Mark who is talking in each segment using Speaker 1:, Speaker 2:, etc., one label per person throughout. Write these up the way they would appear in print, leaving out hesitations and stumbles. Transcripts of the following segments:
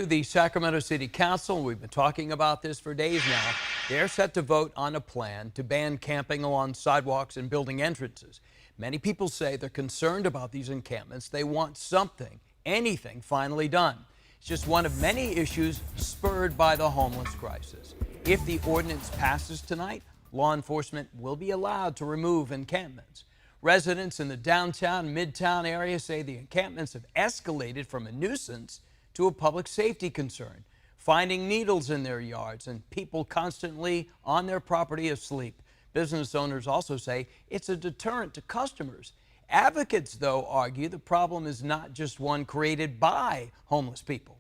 Speaker 1: The Sacramento City Council, we've been talking about this for days now. They're set to vote on a plan to ban camping along sidewalks and building entrances. Many people say they're concerned about these encampments. They want something, anything, finally done. It's just one of many issues spurred by the homeless crisis. If the ordinance passes tonight, law enforcement will be allowed to remove encampments. Residents in the downtown, midtown area say the encampments have escalated from a nuisance to a public safety concern, finding needles in their yards and people constantly on their property asleep. Business owners also say it's a deterrent to customers. Advocates, though, argue the problem is not just one created by homeless people.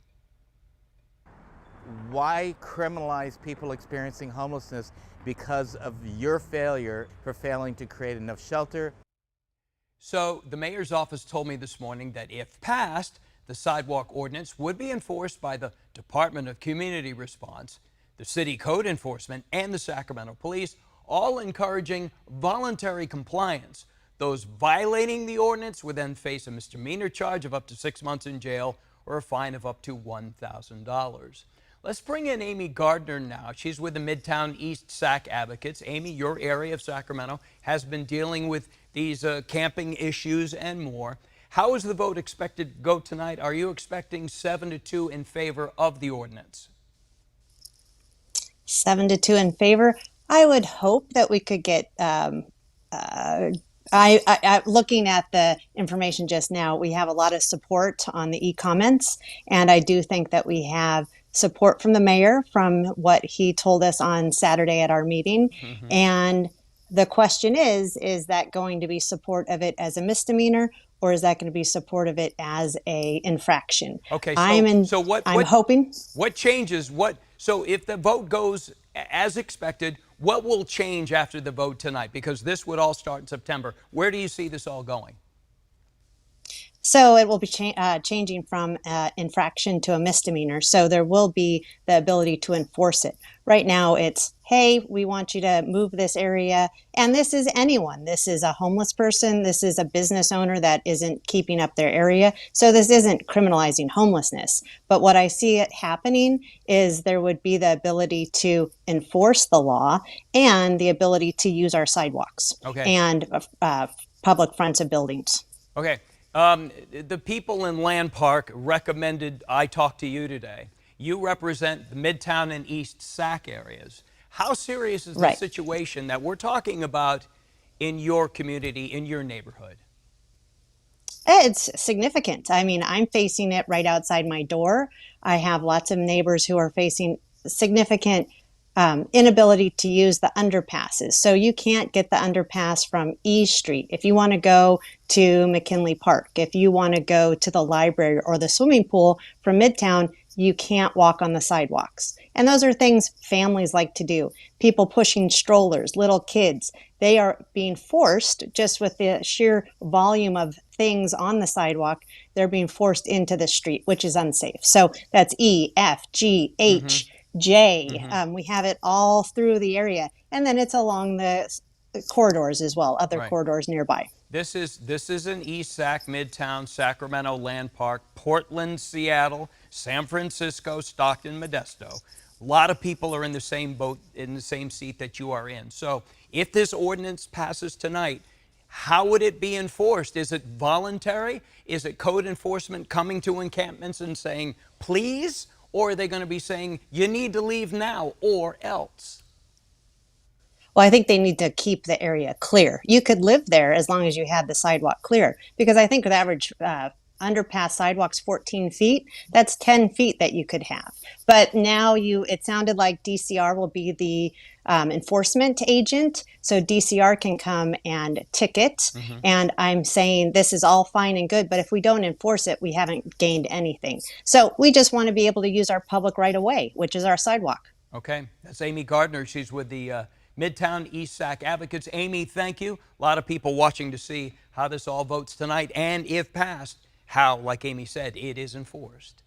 Speaker 2: Why criminalize people experiencing homelessness because of your failure for failing to create enough shelter?
Speaker 1: So the mayor's office told me this morning that if passed, the sidewalk ordinance would be enforced by the Department of Community Response, the City Code Enforcement, and the Sacramento Police, all encouraging voluntary compliance. Those violating the ordinance would then face a misdemeanor charge of up to 6 months in jail or a fine of up to $1,000. Let's bring in Amy Gardner now. She's with the Midtown East Sac Advocates. Amy, your area of Sacramento has been dealing with these camping issues and more. How is the vote expected to go tonight? Are you expecting 7-2 in favor of the ordinance?
Speaker 3: 7-2 in favor. I would hope that we could get, looking at the information just now, we have a lot of support on the e-comments, and I do think that we have support from the mayor from what he told us on Saturday at our meeting. And the question is that going to be support of it as a misdemeanor, or is that going to be support of it as a infraction?
Speaker 1: Okay,
Speaker 3: I'm hoping.
Speaker 1: What changes? So if the vote goes as expected, what will change after the vote tonight? Because this would all start in September. Where do you see this all going?
Speaker 3: So it will be changing from infraction to a misdemeanor. So there will be the ability to enforce it. Right now it's, hey, we want you to move this area. And this is anyone. This is a homeless person. This is a business owner that isn't keeping up their area. So this isn't criminalizing homelessness. But what I see it happening is there would be the ability to enforce the law and the ability to use our sidewalks and public fronts of buildings.
Speaker 1: Okay. The people in Land Park recommended I talk to you today. You represent the Midtown and East Sac areas. How serious is the situation that we're talking about in your community, in your neighborhood?
Speaker 3: It's significant. I mean, I'm facing it right outside my door. I have lots of neighbors who are facing significant inability to use the underpasses. So you can't get the underpass from E Street. If you want to go to McKinley Park, if you want to go to the library or the swimming pool from Midtown, you can't walk on the sidewalks. And those are things families like to do. People pushing strollers, little kids, they are being forced, just with the sheer volume of things on the sidewalk, they're being forced into the street, which is unsafe. So that's E, F, G, H, J. We have it all through the area, and then it's along the corridors as well, other corridors nearby.
Speaker 1: This is in East Sac, Midtown, Sacramento, Land Park, Portland, Seattle, San Francisco, Stockton, Modesto. A lot of people are in the same boat, in the same seat that you are in. So if this ordinance passes tonight, how would it be enforced? Is it voluntary? Is it code enforcement coming to encampments and saying, please? Or are they going to be saying, you need to leave now or else?
Speaker 3: Well, I think they need to keep the area clear. You could live there as long as you had the sidewalk clear, because I think the average underpass sidewalk's 14 feet. That's 10 feet that you could have. But now it sounded like DCR will be the enforcement agent. So DCR can come and ticket. And I'm saying this is all fine and good, but if we don't enforce it, we haven't gained anything. So we just want to be able to use our public right of way, which is our sidewalk.
Speaker 1: Okay. That's Amy Gardner. She's with the Midtown East Sac Advocates. Amy, thank you. A lot of people watching to see how this all votes tonight, and if passed, how, like Amy said, it is enforced.